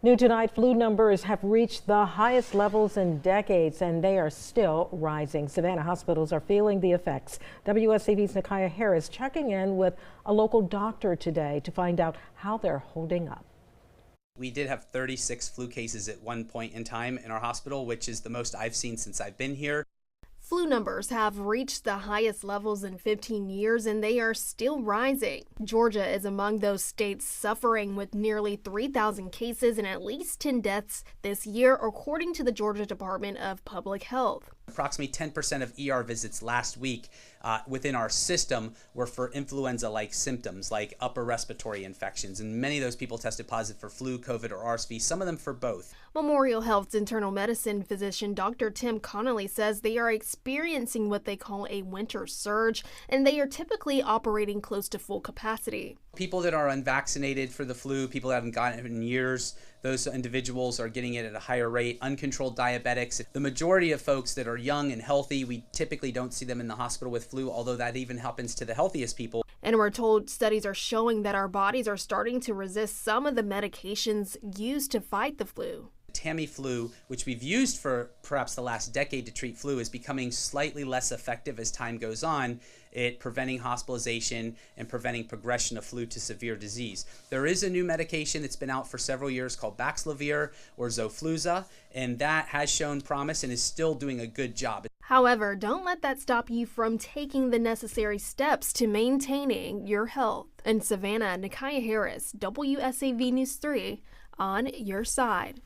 New tonight, flu numbers have reached the highest levels in decades, and they are still rising. Savannah hospitals are feeling the effects. WSAV's Nakaya Harris checking in with a local doctor today to find out how they're holding up. We did have 36 flu cases at one point in time in our hospital, which is the most I've seen since I've been here. Flu numbers have reached the highest levels in 15 years, and they are still rising. Georgia is among those states suffering with nearly 3,000 cases and at least 10 deaths this year, according to the Georgia Department of Public Health. Approximately 10% of ER visits last week within our system were for influenza-like symptoms, like upper respiratory infections, and many of those people tested positive for flu, COVID, or RSV, some of them for both. Memorial Health's internal medicine physician Dr. Tim Connolly says they are experiencing what they call a winter surge, and they are typically operating close to full capacity. People that are unvaccinated for the flu, people that haven't gotten it in years, those individuals are getting it at a higher rate. Uncontrolled diabetics. The majority of folks that are young and healthy, we typically don't see them in the hospital with flu, although that even happens to the healthiest people. And we're told studies are showing that our bodies are starting to resist some of the medications used to fight the flu. Tamiflu, which we've used for perhaps the last decade to treat flu, is becoming slightly less effective as time goes on at preventing hospitalization and preventing progression of flu to severe disease. There is a new medication that's been out for several years called Paxlovid or Xofluza, and that has shown promise and is still doing a good job. However, don't let that stop you from taking the necessary steps to maintaining your health. In Savannah, Nakaya Harris, WSAV News 3, on your side.